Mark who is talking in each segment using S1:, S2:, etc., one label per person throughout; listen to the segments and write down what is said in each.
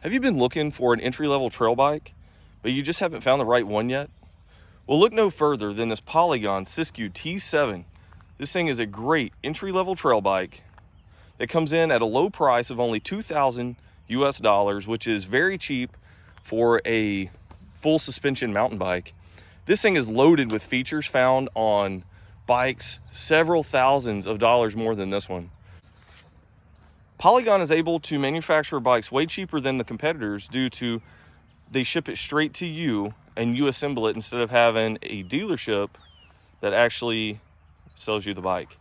S1: Have you been looking for an entry-level trail bike, but you just haven't found the right one yet? Well, look no further than this Polygon Siskiu T7. This thing is a great entry-level trail bike that comes in at a low price of only $2,000 US, which is very cheap for a full suspension mountain bike. This thing is loaded with features found on bikes several thousands of dollars more than this one. Polygon is able to manufacture bikes way cheaper than the competitors due to they ship it straight to you and you assemble it instead of having a dealership that actually sells you the bike.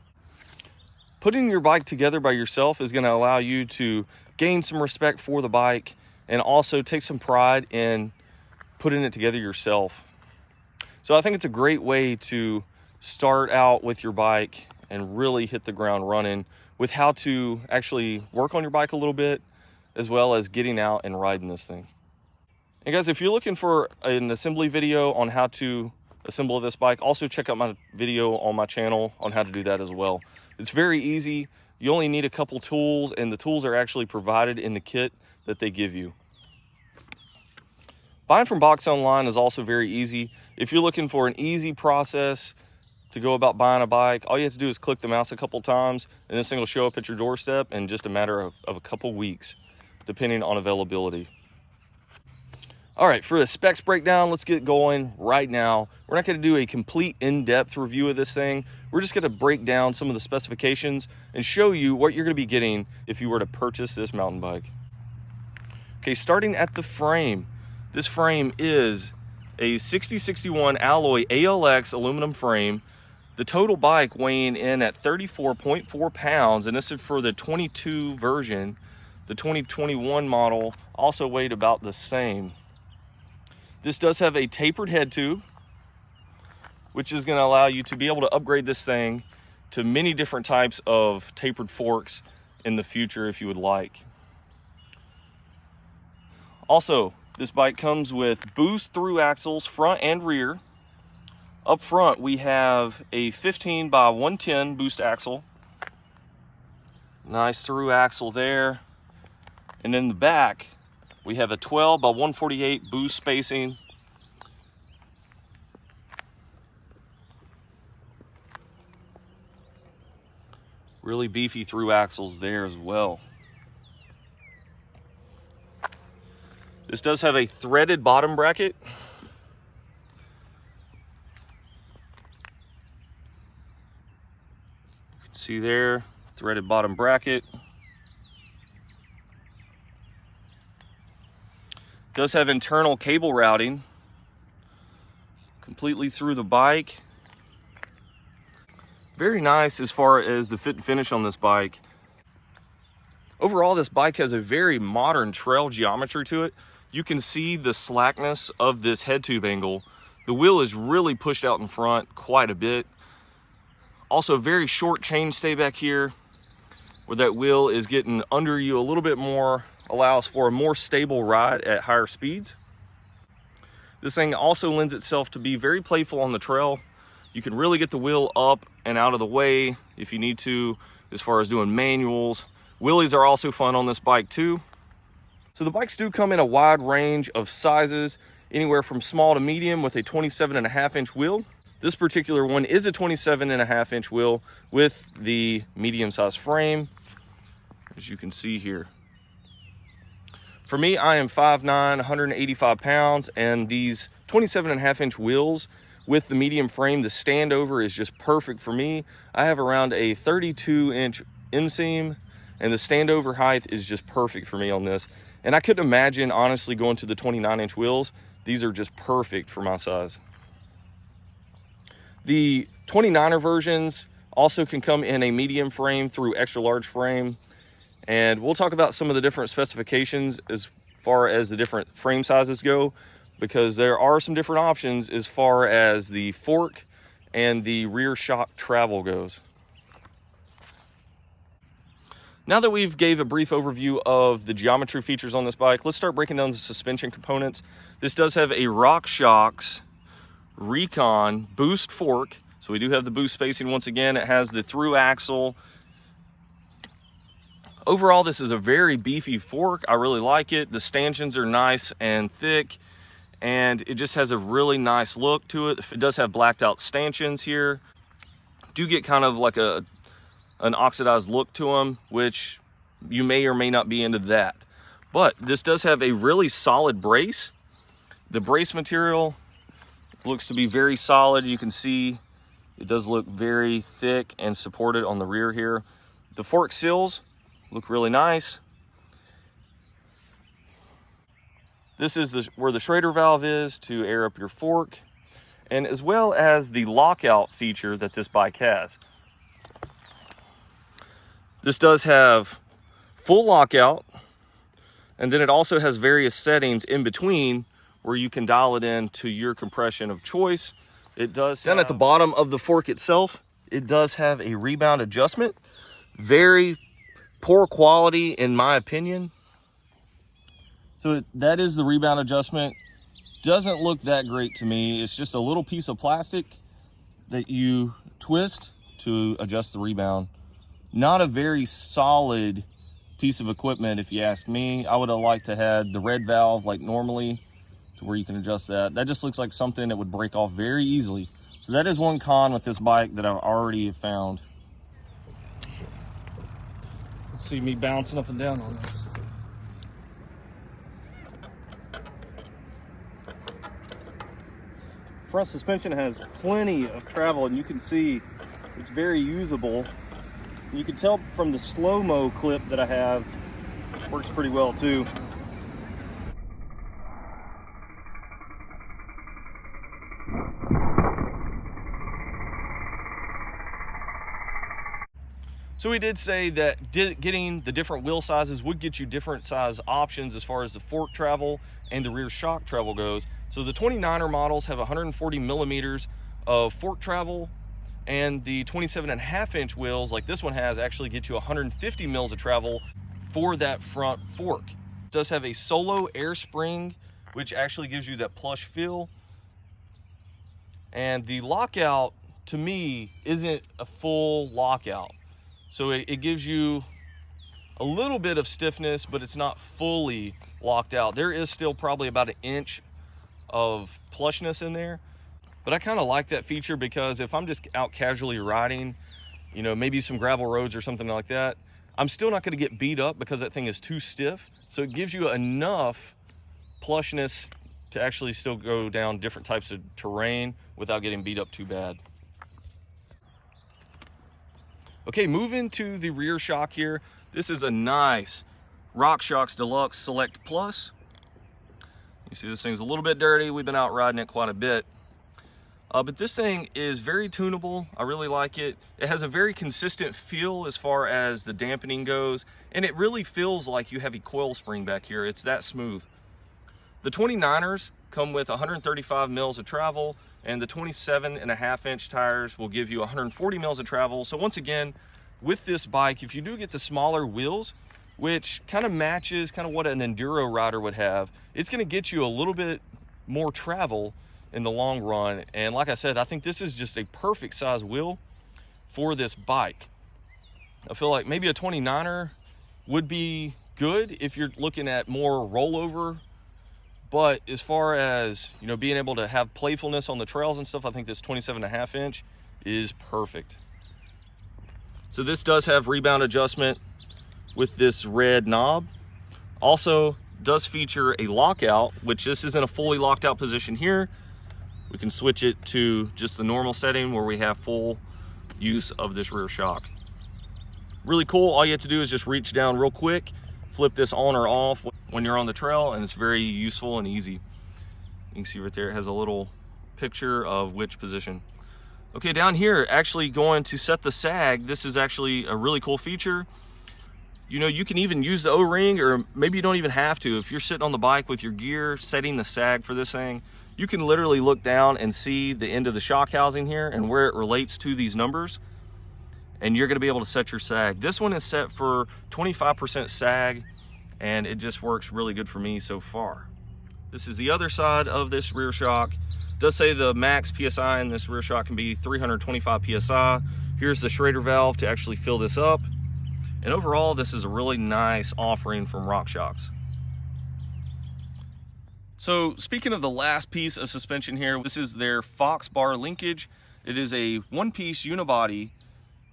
S1: Putting your bike together by yourself is going to allow you to gain some respect for the bike and also take some pride in putting it together yourself. So I think it's a great way to start out with your bike and really hit the ground running with how to actually work on your bike a little bit, as well as getting out and riding this thing. And guys, if you're looking for an assembly video on how to assemble this bike, also check out my video on my channel on how to do that as well. It's very easy. You only need a couple tools, and the tools are actually provided in the kit that they give you. Buying from Box Online is also very easy. If you're looking for an easy process to go about buying a bike, all you have to do is click the mouse a couple times and this thing will show up at your doorstep in just a matter of a couple weeks, depending on availability. All right, for the specs breakdown, let's get going right now. We're not going to do a complete in-depth review of this thing. We're just going to break down some of the specifications and show you what you're going to be getting if you were to purchase this mountain bike. Okay, starting at the frame. This frame is a 6061 alloy ALX aluminum frame. The total bike weighing in at 34.4 pounds, and this is for the 22 version. The 2021 model also weighed about the same. This does have a tapered head tube, which is going to allow you to be able to upgrade this thing to many different types of tapered forks in the future if you would like. Also, this bike comes with boost through axles front and rear. Up front, we have a 15 by 110 boost axle. Nice through axle there. And in the back, we have a 12 by 148 boost spacing. Really beefy through axles there as well. This does have a threaded bottom bracket. You can see there, threaded bottom bracket. Does have internal cable routing completely through the bike. Very nice as far as the fit and finish on this bike. Overall, this bike has a very modern trail geometry to it. You can see the slackness of this head tube angle. The wheel is really pushed out in front quite a bit. Also, very short chain stay back here, where that wheel is getting under you a little bit more, allows for a more stable ride at higher speeds. This thing also lends itself to be very playful on the trail. You can really get the wheel up and out of the way if you need to, as far as doing manuals. Wheelies are also fun on this bike too. So the bikes do come in a wide range of sizes, anywhere from small to medium with a 27.5-inch wheel. This particular one is a 27.5-inch wheel with the medium-sized frame, as you can see here. For me, I am 5'9", 185 pounds, and these 27.5-inch wheels with the medium frame, the standover is just perfect for me. I have around a 32-inch inseam, and the standover height is just perfect for me on this. And I couldn't imagine, honestly, going to the 29-inch wheels. These are just perfect for my size. The 29er versions also can come in a medium frame through extra large frame. And we'll talk about some of the different specifications as far as the different frame sizes go, because there are some different options as far as the fork and the rear shock travel goes. Now that we've gave a brief overview of the geometry features on this bike, let's start breaking down the suspension components. This does have a RockShox Recon boost fork. So we do have the boost spacing once again. It has the through axle Overall, this is a very beefy fork. I really like it. The stanchions are nice and thick, and it just has a really nice look to it. It does have blacked out stanchions here. Do get kind of like an oxidized look to them, which you may or may not be into that. But this does have a really solid brace. The brace material looks to be very solid. You can see it does look very thick and supported on the rear here. The fork seals look really nice. This is where the Schrader valve is to air up your fork, and as well as the lockout feature that this bike has. This does have full lockout, and then it also has various settings in between where you can dial it in to your compression of choice. It does down at the bottom of the fork itself, it does have a rebound adjustment. Very poor quality in my opinion. So that is the rebound adjustment. Doesn't look that great to me. It's just a little piece of plastic that you twist to adjust the rebound. Not a very solid piece of equipment if you ask me. I would have liked to have the red valve like normally to where you can adjust that. That just looks like something that would break off very easily. So that is one con with this bike that I've already found.
S2: See me bouncing up and down on this.
S1: Front suspension has plenty of travel, and you can see it's very usable. You can tell from the slow-mo clip that I have, works pretty well too. So we did say that getting the different wheel sizes would get you different size options as far as the fork travel and the rear shock travel goes. So the 29er models have 140 millimeters of fork travel, and the 27.5-inch wheels like this one has actually get you 150 mils of travel for that front fork. It does have a solo air spring, which actually gives you that plush feel. And the lockout, to me, isn't a full lockout. So it gives you a little bit of stiffness, but it's not fully locked out. There is still probably about an inch of plushness in there. But I kind of like that feature because if I'm just out casually riding, you know, maybe some gravel roads or something like that, I'm still not going to get beat up because that thing is too stiff. So it gives you enough plushness to actually still go down different types of terrain without getting beat up too bad. Okay, moving to the rear shock here. This is a nice RockShox Deluxe Select Plus. You see this thing's a little bit dirty. We've been out riding it quite a bit. But this thing is very tunable. I really like it. It has a very consistent feel as far as the dampening goes, and it really feels like you have a coil spring back here. It's that smooth. The 29ers come with 135 mils of travel, and the 27.5-inch tires will give you 140 mils of travel. So once again, with this bike, if you do get the smaller wheels, which kind of matches kind of what an enduro rider would have, it's going to get you a little bit more travel in the long run. And like I said, I think this is just a perfect size wheel for this bike. I feel like maybe a 29er would be good if you're looking at more rollover. But as far as, you know, being able to have playfulness on the trails and stuff, I think this 27.5-inch is perfect. So this does have rebound adjustment with this red knob. Also does feature a lockout, which this is in a fully locked out position here. We can switch it to just the normal setting where we have full use of this rear shock. Really cool. All you have to do is just reach down real quick, flip this on or off when you're on the trail, and it's very useful and easy. You can see right there, it has a little picture of which position. Okay, down here, actually going to set the sag, this is actually a really cool feature. You know, you can even use the O-ring, or maybe you don't even have to. If you're sitting on the bike with your gear, setting the sag for this thing, you can literally look down and see the end of the shock housing here and where it relates to these numbers, and you're gonna be able to set your sag. This one is set for 25% sag, and it just works really good for me so far. This is the other side of this rear shock. It does say the max PSI in this rear shock can be 325 PSI. Here's the Schrader valve to actually fill this up. And overall, this is a really nice offering from RockShox. So speaking of the last piece of suspension here, this is their Fox bar linkage. It is a one-piece unibody,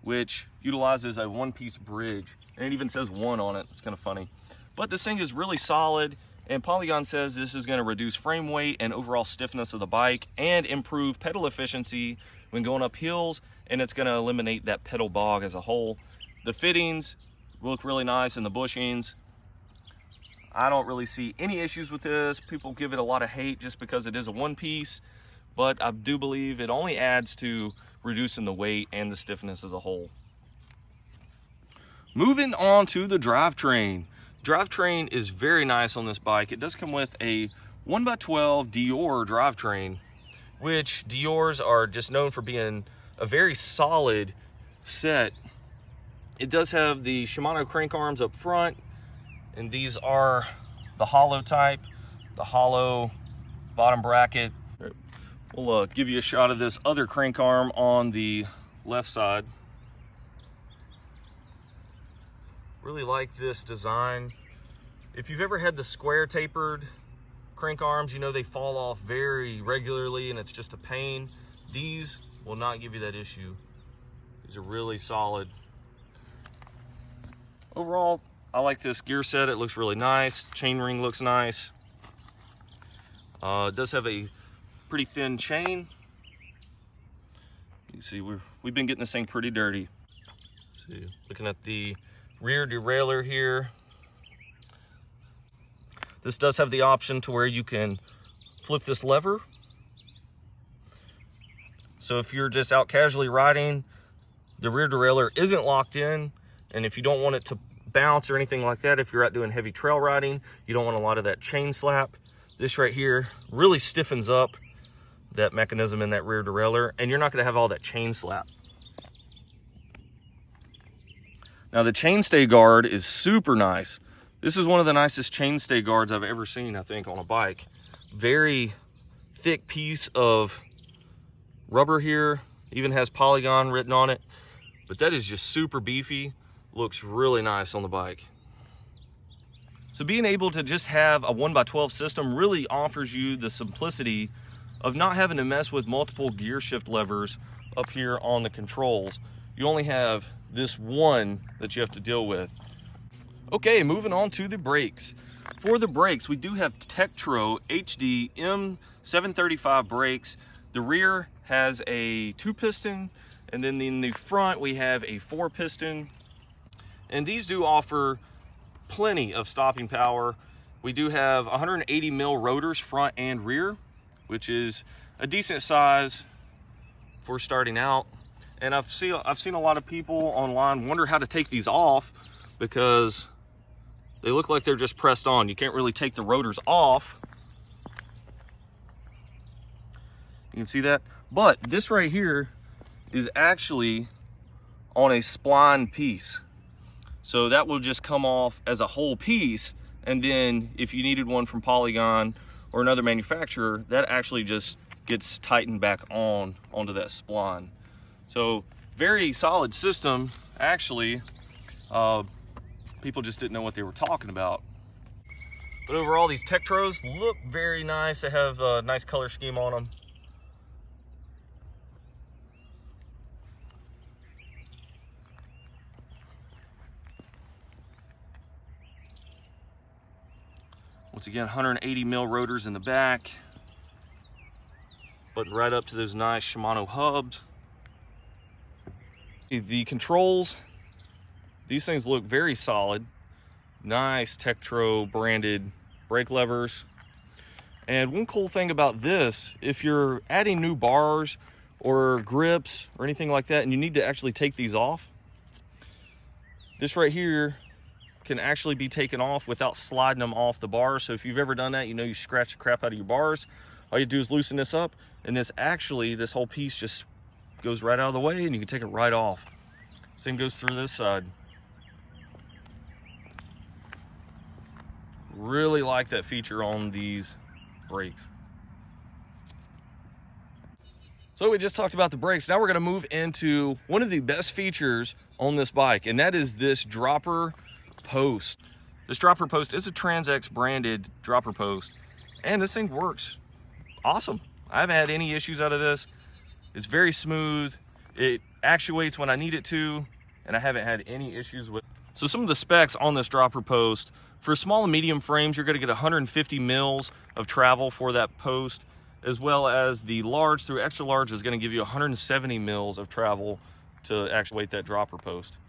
S1: which utilizes a one-piece bridge. And it even says 1 on it. It's kind of funny. But this thing is really solid, and Polygon says this is going to reduce frame weight and overall stiffness of the bike and improve pedal efficiency when going up hills, and it's going to eliminate that pedal bog as a whole. The fittings look really nice in the bushings. I don't really see any issues with this. People give it a lot of hate just because it is a one piece, but I do believe it only adds to reducing the weight and the stiffness as a whole. Moving on to the drivetrain. Drivetrain is very nice on this bike. It does come with a 1x12 Dior drivetrain, which Diors are just known for being a very solid set. It does have the Shimano crank arms up front, and these are the hollow type, the hollow bottom bracket. We'll give you a shot of this other crank arm on the left side. Really like this design. If you've ever had the square tapered crank arms, you know they fall off very regularly and it's just a pain. These will not give you that issue. These are really solid. Overall, I like this gear set. It looks really nice. Chain ring looks nice. It does have a pretty thin chain. You can see we've been getting this thing pretty dirty. See, looking at the rear derailleur here. This does have the option to where you can flip this lever. So if you're just out casually riding, the rear derailleur isn't locked in, and if you don't want it to bounce or anything like that, if you're out doing heavy trail riding, you don't want a lot of that chain slap, this right here really stiffens up that mechanism in that rear derailleur, and you're not going to have all that chain slap. Now the chainstay guard is super nice. This is one of the nicest chainstay guards I've ever seen, I think, on a bike. Very thick piece of rubber here, even has Polygon written on it, but that is just super beefy. Looks really nice on the bike. So being able to just have a 1x12 system really offers you the simplicity of not having to mess with multiple gear shift levers up here on the controls. You only have this one that you have to deal with. Okay, moving on to the brakes. For the brakes, we do have Tektro HD M735 brakes. The rear has a 2-piston, and then in the front we have a 4-piston. And these do offer plenty of stopping power. We do have 180 mil rotors front and rear, which is a decent size for starting out. And I've seen a lot of people online wonder how to take these off because they look like they're just pressed on. You can't really take the rotors off. You can see that. But this right here is actually on a spline piece. So that will just come off as a whole piece, and then if you needed one from Polygon or another manufacturer, that actually just gets tightened back onto that spline. So very solid system. Actually, people just didn't know what they were talking about. But overall, these Tektros look very nice. They have a nice color scheme on them. Once again, 180 mil rotors in the back, but right up to those nice Shimano hubs. The controls, these things look very solid. Nice Tektro branded brake levers. And one cool thing about this, if you're adding new bars or grips or anything like that and you need to actually take these off, this right here can actually be taken off without sliding them off the bars. So if you've ever done that, you know you scratch the crap out of your bars. All you do is loosen this up, and this whole piece just goes right out of the way and you can take it right off. Same goes through this side. Really like that feature on these brakes. So we just talked about the brakes. Now we're gonna move into one of the best features on this bike, and that is this dropper post. This dropper post is a TransX branded dropper post, and this thing works awesome. I haven't had any issues out of this. It's very smooth. It actuates when I need it to, and I haven't had any issues with it. So some of the specs on this dropper post, for small and medium frames, you're gonna get 150 mils of travel for that post, as well as the large through extra large is gonna give you 170 mils of travel to actuate that dropper post.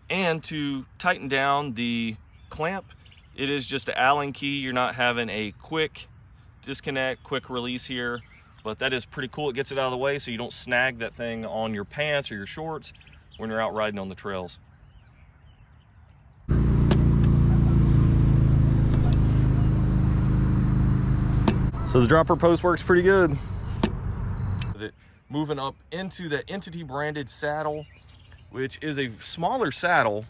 S1: And to tighten down the clamp, it is just an Allen key. You're not having a quick disconnect, quick release here, but that is pretty cool. It gets it out of the way so you don't snag that thing on your pants or your shorts when you're out riding on the trails. So the dropper post works pretty good. With it moving up into the Entity branded saddle, which is a smaller saddle.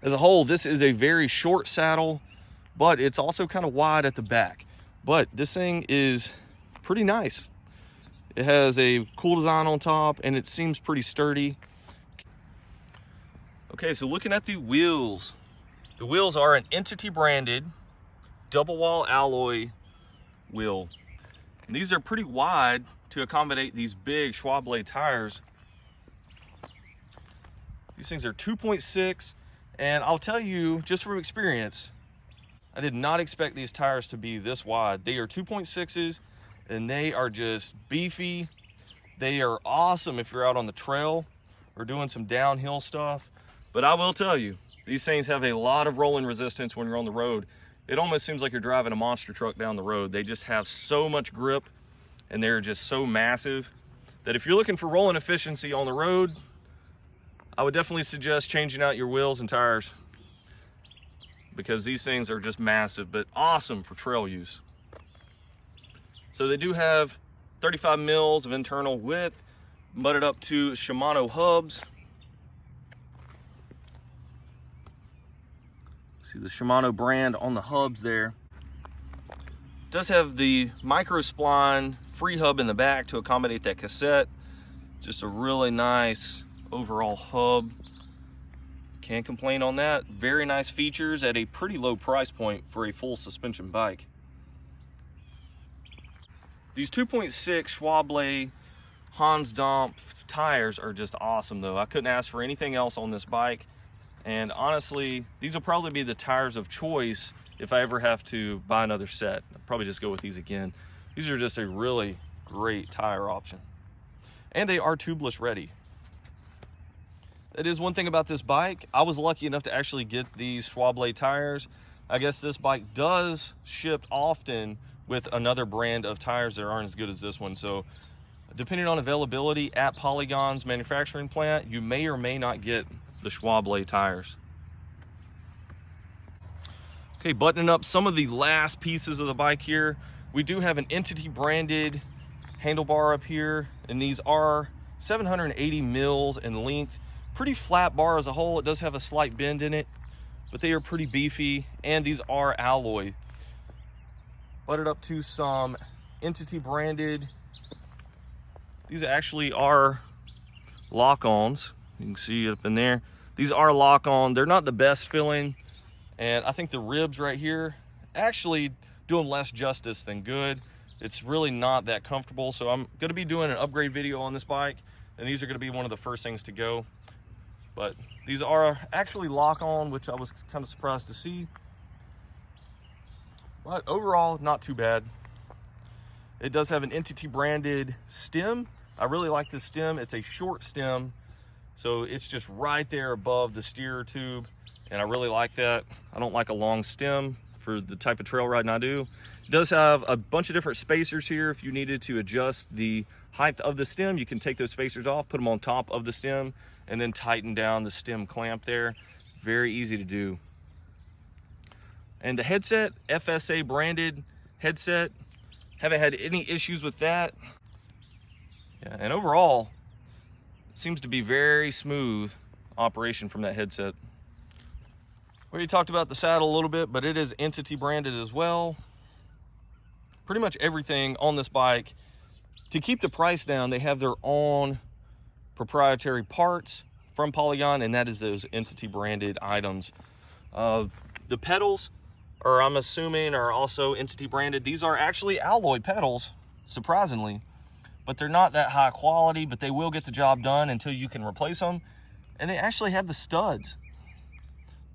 S1: As a whole, this is a very short saddle, but it's also kind of wide at the back. But this thing is pretty nice. It has a cool design on top, and it seems pretty sturdy. Okay, so looking at the wheels. The wheels are an Entity branded double wall alloy wheel. And these are pretty wide to accommodate these big Schwab blade tires. These things are 2.6, and I'll tell you just from experience, I did not expect these tires to be this wide. They are 2.6s, and they are just beefy. They are awesome if you're out on the trail or doing some downhill stuff. But I will tell you, these things have a lot of rolling resistance when you're on the road. It almost seems like you're driving a monster truck down the road. They just have so much grip, and they're just so massive that if you're looking for rolling efficiency on the road, I would definitely suggest changing out your wheels and tires, because these things are just massive, but awesome for trail use. So they do have 35 mils of internal width, butted up to Shimano hubs. See the Shimano brand on the hubs there. It does have the micro spline free hub in the back to accommodate that cassette. Just a really nice overall hub. Can't complain on that. Very nice features at a pretty low price point for a full suspension bike. These 2.6 Schwab blade Hans Dampf tires are just awesome though. I couldn't ask for anything else on this bike. And honestly, these will probably be the tires of choice if I ever have to buy another set. I'll probably just go with these again. These are just a really great tire option. And they are tubeless ready. That is one thing about this bike. I was lucky enough to actually get these Schwab blade tires. I guess this bike does ship often with another brand of tires that aren't as good as this one. So depending on availability at Polygon's manufacturing plant, you may or may not get the Schwab blade tires. Okay, buttoning up some of the last pieces of the bike here. We do have an Entity branded handlebar up here, and these are 780 mils in length. Pretty flat bar as a whole. It does have a slight bend in it, but they are pretty beefy, and these are alloy. Butted up to some Entity branded. These actually are lock-ons. You can see up in there. These are lock-on. They're not the best filling, and I think the ribs right here actually do them less justice than good. It's really not that comfortable, so I'm going to be doing an upgrade video on this bike, and these are going to be one of the first things to go. But these are actually lock-on, which I was kind of surprised to see. But overall, not too bad. It does have an Entity branded stem. I really like this stem. It's a short stem, so it's just right there above the steerer tube, and I really like that. I don't like a long stem for the type of trail riding I do. It does have a bunch of different spacers here. If you needed to adjust the height of the stem, you can take those spacers off, put them on top of the stem, and then tighten down the stem clamp there. Very easy to do. And the headset, FSA branded headset. Haven't had any issues with that. Yeah, and overall, it seems to be very smooth operation from that headset. We already talked about the saddle a little bit, but it is Entity branded as well. pretty much everything on this bike. To keep the price down, they have their own proprietary parts from Polygon, and that is those entity branded items. The pedals are, I'm assuming, are also entity branded. These are actually alloy pedals, surprisingly, but they're not that high quality, but they will get the job done until you can replace them. And they actually have the studs.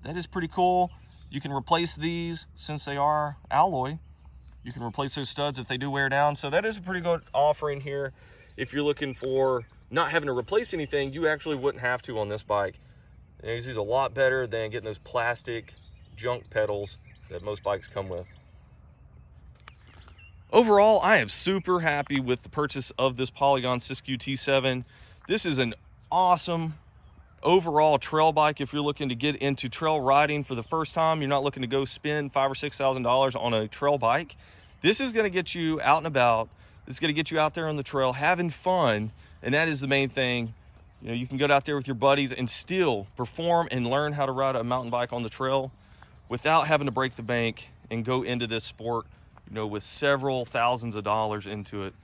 S1: That is pretty cool. You can replace these since they are alloy. You can replace those studs if they do wear down. So that is a pretty good offering here. If you're looking for not having to replace anything, you actually wouldn't have to on this bike. And these are a lot better than getting those plastic junk pedals that most bikes come with. Overall, I am super happy with the purchase of this Polygon Siskiu T7. This is an awesome overall trail bike. If you're looking to get into trail riding for the first time, you're not looking to go spend $5,000 or $6,000 on a trail bike. This is going to get you out and about. This is going to get you out there on the trail having fun, and that is the main thing. You know, you can get out there with your buddies and still perform and learn how to ride a mountain bike on the trail without having to break the bank and go into this sport, you know, with several thousands of dollars into it.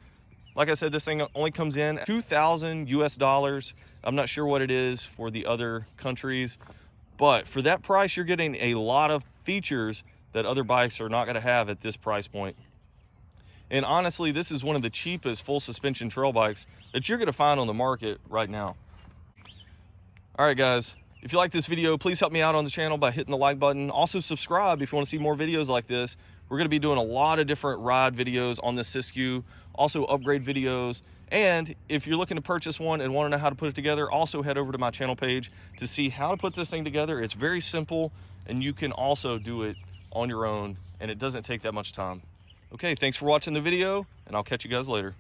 S1: Like I said, this thing only comes in at $2,000 US. I'm not sure what it is for the other countries, but for that price, you're getting a lot of features that other bikes are not going to have at this price point. And honestly, this is one of the cheapest full suspension trail bikes that you're going to find on the market right now. All right, guys, if you like this video, please help me out on the channel by hitting the like button. Also subscribe if you want to see more videos like this. We're going to be doing a lot of different ride videos on this Siskiu, also upgrade videos. And if you're looking to purchase one and want to know how to put it together, also head over to my channel page to see how to put this thing together. It's very simple, and you can also do it on your own, and it doesn't take that much time. Okay, thanks for watching the video, and I'll catch you guys later.